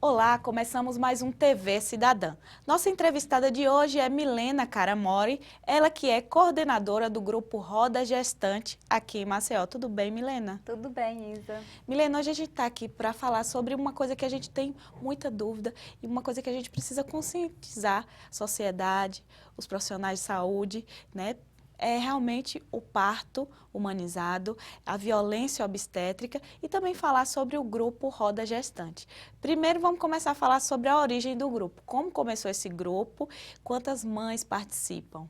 Olá, começamos mais um TV Cidadã. Nossa entrevistada de hoje é Milena Caramori, ela que é coordenadora do grupo Roda Gestante aqui em Maceió. Tudo bem, Milena? Tudo bem, Isa. Milena, hoje a gente está aqui para falar sobre uma coisa que a gente tem muita dúvida e uma coisa que a gente precisa conscientizar a sociedade, os profissionais de saúde, né? É realmente o parto humanizado, a violência obstétrica e também falar sobre o grupo Roda Gestante. Primeiro vamos começar a falar sobre a origem do grupo. Como começou esse grupo? Quantas mães participam?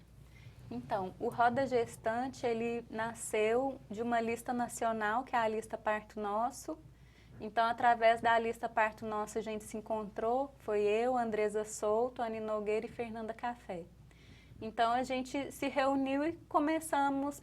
Então, o Roda Gestante, ele nasceu de uma lista nacional, que é a lista Parto Nosso. Então, através da lista Parto Nosso, a gente se encontrou, foi eu, Andresa Souto, Anny Nogueira e Fernanda Café. Então, a gente se reuniu e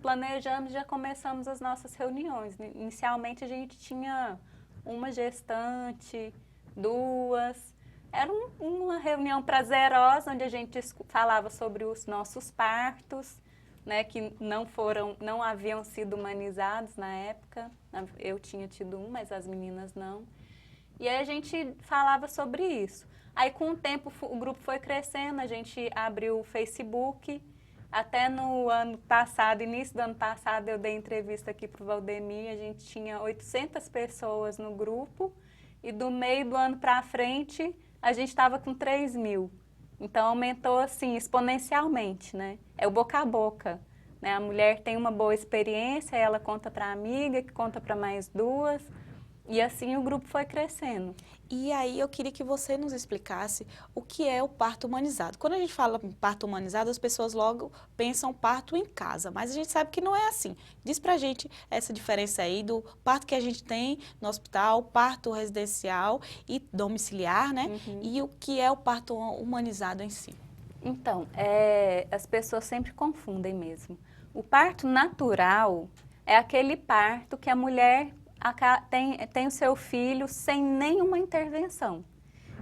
planejamos, já começamos as nossas reuniões. Inicialmente, a gente tinha uma gestante, duas. Era uma reunião prazerosa, onde a gente falava sobre os nossos partos, né, que não haviam sido humanizados na época. Eu tinha tido um, mas as meninas não. E aí a gente falava sobre isso. Aí com o tempo o grupo foi crescendo, a gente abriu o Facebook. Até no ano passado, início do ano passado, eu dei entrevista aqui para o Valdemir, a gente tinha 800 pessoas no grupo. E do meio do ano para frente, a gente estava com 3.000. Então aumentou assim exponencialmente, né? É o boca a boca, né? A mulher tem uma boa experiência, ela conta para a amiga, que conta para mais duas. E assim o grupo foi crescendo. E aí eu queria que você nos explicasse o que é o parto humanizado. Quando a gente fala em parto humanizado, as pessoas logo pensam parto em casa, mas a gente sabe que não é assim. Diz pra gente essa diferença aí do parto que a gente tem no hospital, parto residencial e domiciliar, né? E o que é o parto humanizado em si. Então, as pessoas sempre confundem mesmo. O parto natural é aquele parto que a mulher tem o seu filho sem nenhuma intervenção.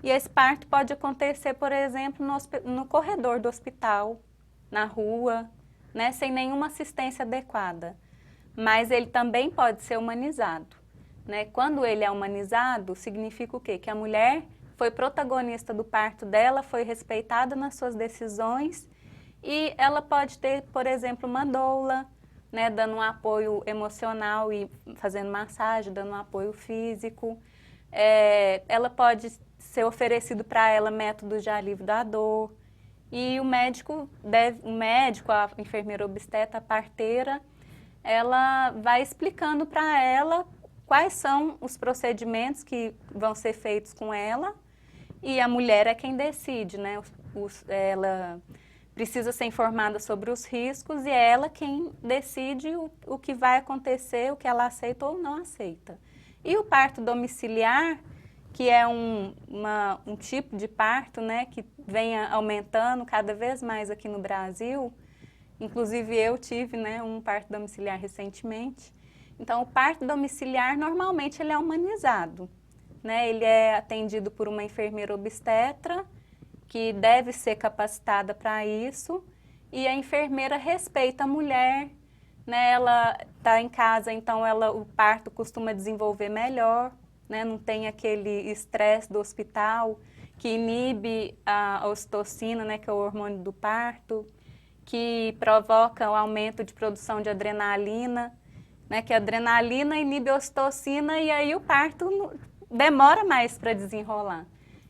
E esse parto pode acontecer, por exemplo, no corredor do hospital, na rua, né, sem nenhuma assistência adequada. Mas ele também pode ser humanizado, né? Quando ele é humanizado, significa o quê? Que a mulher foi protagonista do parto dela, foi respeitada nas suas decisões e ela pode ter, por exemplo, uma doula, né, dando um apoio emocional e fazendo massagem, dando um apoio físico. Ela pode ser oferecido para ela métodos de alívio da dor. E o médico, a enfermeira obstetra, a parteira, ela vai explicando para ela quais são os procedimentos que vão ser feitos com ela. E a mulher é quem decide, né? Ela precisa ser informada sobre os riscos e é ela quem decide o que vai acontecer, o que ela aceita ou não aceita. E o parto domiciliar, que é um tipo de parto, né, que vem aumentando cada vez mais aqui no Brasil. Inclusive eu tive, né, um parto domiciliar recentemente. Então o parto domiciliar normalmente ele é humanizado, né? Ele é atendido por uma enfermeira obstetra, que deve ser capacitada para isso, e a enfermeira respeita a mulher, né? Ela está em casa, então o parto costuma desenvolver melhor, né? Não tem aquele estresse do hospital que inibe a ocitocina, né? Que é o hormônio do parto, que provoca o aumento de produção de adrenalina, né? Que a adrenalina inibe a ocitocina e aí o parto demora mais para desenrolar.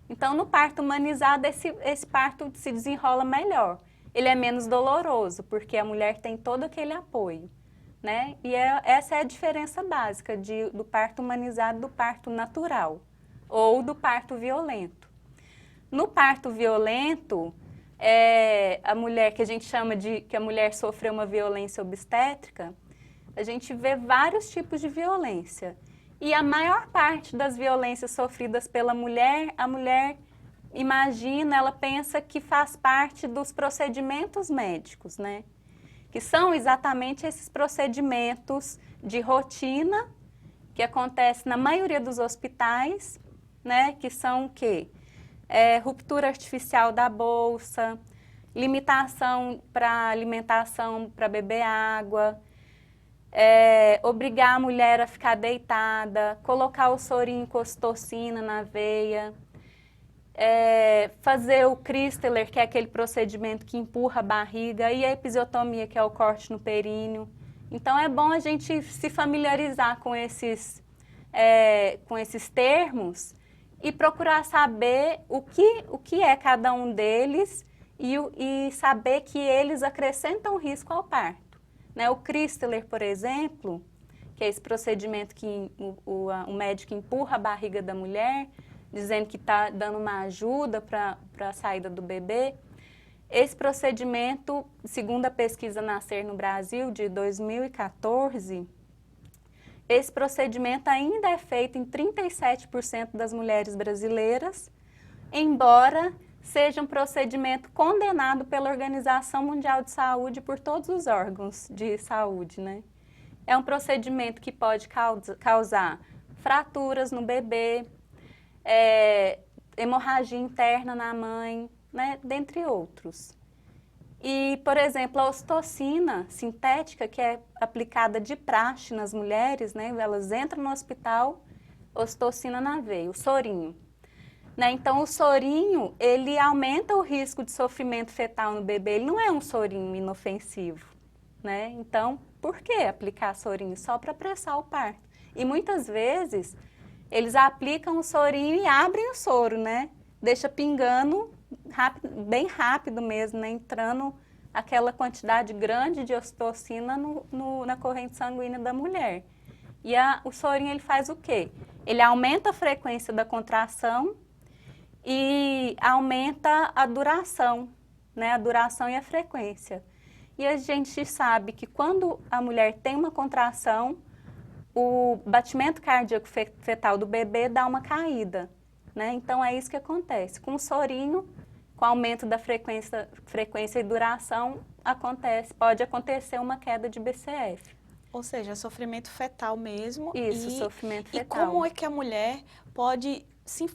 Então, no parto humanizado, esse parto se desenrola melhor. Ele é menos doloroso, porque a mulher tem todo aquele apoio, né? E essa é a diferença básica do parto humanizado do parto natural, ou do parto violento. No parto violento, a mulher que a gente chama que a mulher sofreu uma violência obstétrica, a gente vê vários tipos de violência. E a maior parte das violências sofridas pela mulher, a mulher imagina, ela pensa que faz parte dos procedimentos médicos, né? Que são exatamente esses procedimentos de rotina que acontecem na maioria dos hospitais, né? Que são o quê? Ruptura artificial da bolsa, limitação para alimentação, para beber água, obrigar a mulher a ficar deitada, colocar o sorinho com ocitocina na veia. fazer o Christeler, que é aquele procedimento que empurra a barriga, e a episiotomia, que é o corte no períneo. Então, é bom a gente se familiarizar com esses termos e procurar saber o que é cada um deles e saber que eles acrescentam risco ao parto. Né? O Christeler, por exemplo, que é esse procedimento que o médico empurra a barriga da mulher, dizendo que está dando uma ajuda para a saída do bebê. Esse procedimento, segundo a pesquisa Nascer no Brasil, de 2014, esse procedimento ainda é feito em 37% das mulheres brasileiras, embora seja um procedimento condenado pela Organização Mundial de Saúde por todos os órgãos de saúde, né? É um procedimento que pode causar fraturas no bebê, hemorragia interna na mãe, né? Dentre outros. E, por exemplo, a ocitocina sintética, que é aplicada de praxe nas mulheres, né? Elas entram no hospital, ocitocina na veia, o sorinho. Né? Então, o sorinho, ele aumenta o risco de sofrimento fetal no bebê, ele não é um sorinho inofensivo, né? Então, por que aplicar sorinho? Só para apressar o parto. E muitas vezes, eles aplicam o sorinho e abrem o soro, né? Deixa pingando bem rápido mesmo, né? Entrando aquela quantidade grande de ocitocina na corrente sanguínea da mulher. E o sorinho, ele faz o quê? Ele aumenta a frequência da contração e aumenta a duração, né? A duração e a frequência. E a gente sabe que quando a mulher tem uma contração, o batimento cardíaco fetal do bebê dá uma caída, né? Então, é isso que acontece. Com o sorinho, com o aumento da frequência e duração, pode acontecer uma queda de BCF. Ou seja, sofrimento fetal mesmo. Isso, sofrimento fetal. E como é que a mulher pode...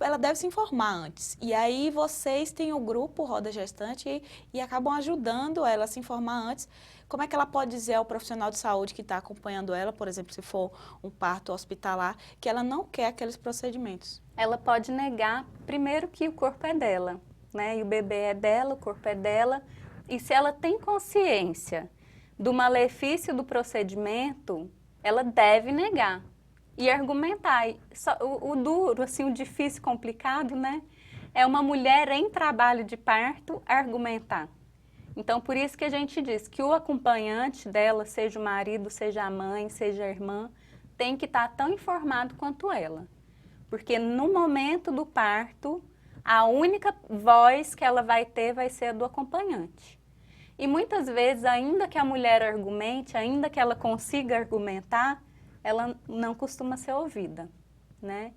Ela deve se informar antes. E aí vocês têm o grupo Roda Gestante e acabam ajudando ela a se informar antes. Como é que ela pode dizer ao profissional de saúde que está acompanhando ela, por exemplo, se for um parto hospitalar, que ela não quer aqueles procedimentos? Ela pode negar, primeiro, que o corpo é dela, né? E o bebê é dela, o corpo é dela. E se ela tem consciência do malefício do procedimento, ela deve negar. E argumentar. O duro, assim, o difícil, complicado, né? É uma mulher em trabalho de parto argumentar. Então, por isso que a gente diz que o acompanhante dela, seja o marido, seja a mãe, seja a irmã, tem que estar tão informado quanto ela. Porque no momento do parto, a única voz que ela vai ter vai ser a do acompanhante. E muitas vezes, ainda que a mulher argumente, ainda que ela consiga argumentar, ela não costuma ser ouvida, né?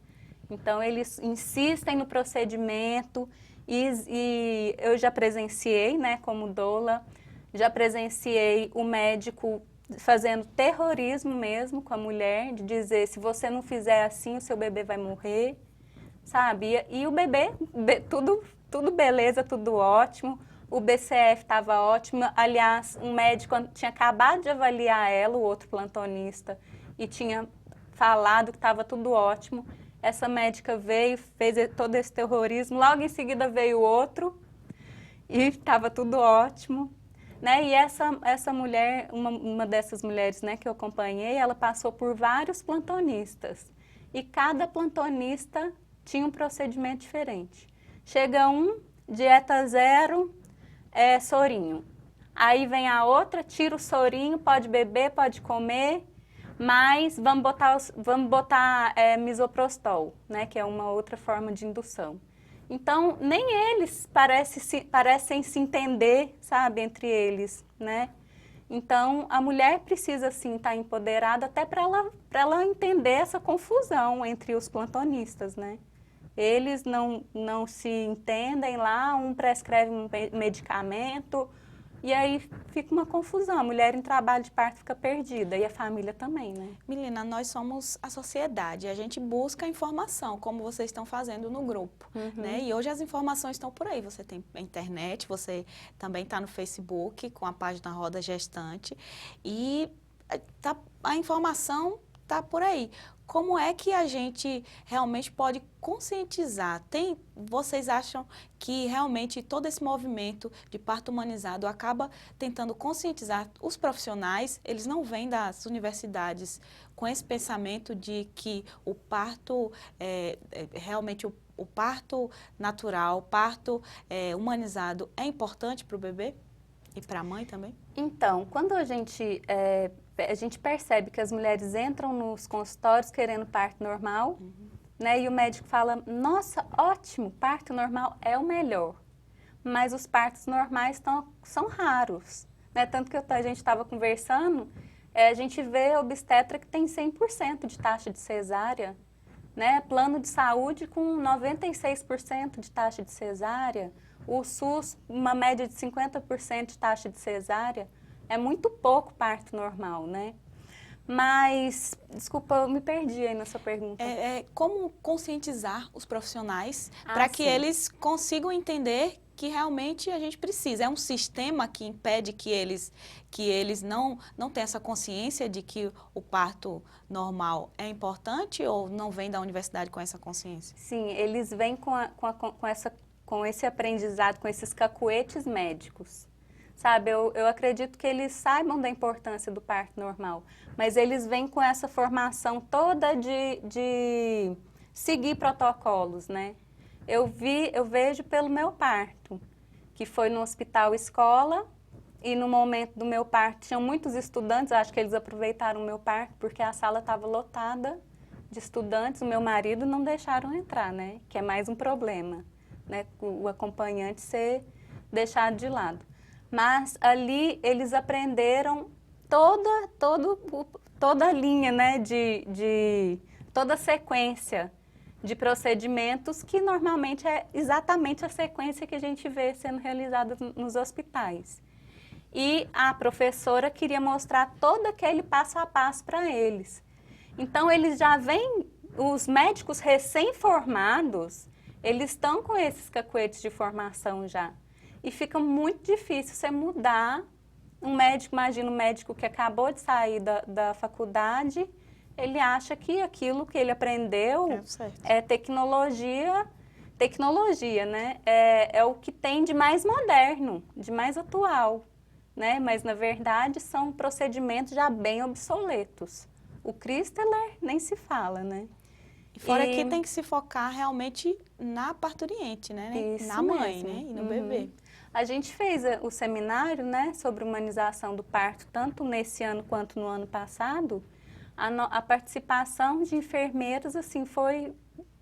Então, eles insistem no procedimento e eu já presenciei, né, como doula, já presenciei o médico fazendo terrorismo mesmo com a mulher, de dizer, se você não fizer assim, o seu bebê vai morrer, sabe? E o bebê, tudo beleza, tudo ótimo, o BCF estava ótimo, aliás, um médico tinha acabado de avaliar ela, o outro plantonista, e tinha falado que estava tudo ótimo. Essa médica veio, fez todo esse terrorismo, logo em seguida veio outro e estava tudo ótimo. Né? E essa mulher, uma dessas mulheres, né, que eu acompanhei, ela passou por vários plantonistas. E cada plantonista tinha um procedimento diferente. Chega dieta zero, sorinho. Aí vem a outra, tira o sorinho, pode beber, pode comer, mas vamos botar misoprostol, né, que é uma outra forma de indução. Então, nem eles parecem se entender, sabe, entre eles, né? Então, a mulher precisa, sim, estar empoderada até para ela entender essa confusão entre os plantonistas, né? Eles não se entendem lá, um prescreve um medicamento, e aí fica uma confusão. A mulher em trabalho de parto fica perdida e a família também, né? Milena, nós somos a sociedade, a gente busca informação, como vocês estão fazendo no grupo, né? E hoje as informações estão por aí, você tem a internet, você também está no Facebook com a página Roda Gestante e a informação tá por aí. Como é que a gente realmente pode conscientizar? Vocês acham que realmente todo esse movimento de parto humanizado acaba tentando conscientizar os profissionais? Eles não vêm das universidades com esse pensamento de que o parto, realmente o parto natural, o parto humanizado é importante para o bebê e para a mãe também? Então, quando a gente percebe que as mulheres entram nos consultórios querendo parto normal, né, e o médico fala, nossa, ótimo, parto normal é o melhor, mas os partos normais são raros, né, tanto que a gente estava conversando, a gente vê obstetra que tem 100% de taxa de cesárea, né, plano de saúde com 96% de taxa de cesárea, o SUS, uma média de 50% de taxa de cesárea, é muito pouco parto normal, né? Mas, desculpa, eu me perdi aí na sua pergunta. Como conscientizar os profissionais para que sim. eles consigam entender que realmente a gente precisa. É um sistema que impede que eles não tenham essa consciência de que o parto normal é importante ou não vem da universidade com essa consciência? Sim, eles vêm com esse aprendizado, com esses cacuetes médicos. Sabe, eu acredito que eles saibam da importância do parto normal, mas eles vêm com essa formação toda de seguir protocolos, né? Eu vejo pelo meu parto, que foi no hospital escola, e no momento do meu parto tinham muitos estudantes, acho que eles aproveitaram o meu parto porque a sala estava lotada de estudantes, o meu marido não deixaram entrar, né? Que é mais um problema, né? O acompanhante ser deixado de lado. Mas ali eles aprenderam toda a linha, né, toda a sequência de procedimentos que normalmente é exatamente a sequência que a gente vê sendo realizada nos hospitais. E a professora queria mostrar todo aquele passo a passo para eles. Então eles já vêm, os médicos recém-formados, eles estão com esses cacuetes de formação já. E fica muito difícil você mudar um médico, imagina um médico que acabou de sair da faculdade, ele acha que aquilo que ele aprendeu é tecnologia, né? É o que tem de mais moderno, de mais atual, né? Mas na verdade são procedimentos já bem obsoletos. O Christeler nem se fala, né? Fora que tem que se focar realmente na parturiente, né? Na mãe, né? E no bebê. A gente fez o seminário, né, sobre humanização do parto, tanto nesse ano quanto no ano passado. A participação de enfermeiros, assim, foi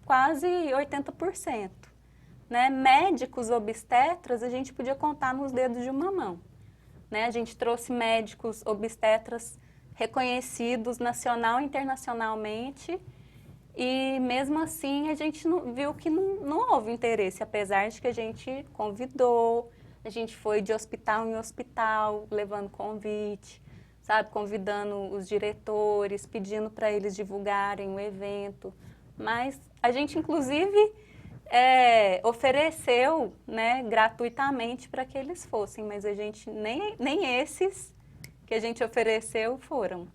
quase 80%. Né? Médicos obstetras, a gente podia contar nos dedos de uma mão. Né? A gente trouxe médicos obstetras reconhecidos nacional e internacionalmente, e mesmo assim a gente viu que não houve interesse, apesar de que a gente convidou, a gente foi de hospital em hospital, levando convite, sabe, convidando os diretores, pedindo para eles divulgarem o evento. Mas a gente, inclusive, ofereceu, né, gratuitamente para que eles fossem, mas a gente nem esses que a gente ofereceu foram.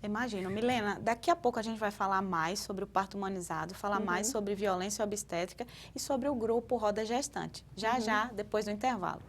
Imagino. Milena, daqui a pouco a gente vai falar mais sobre o parto humanizado, falar mais sobre violência obstétrica e sobre o grupo Roda Gestante. Já, depois do intervalo.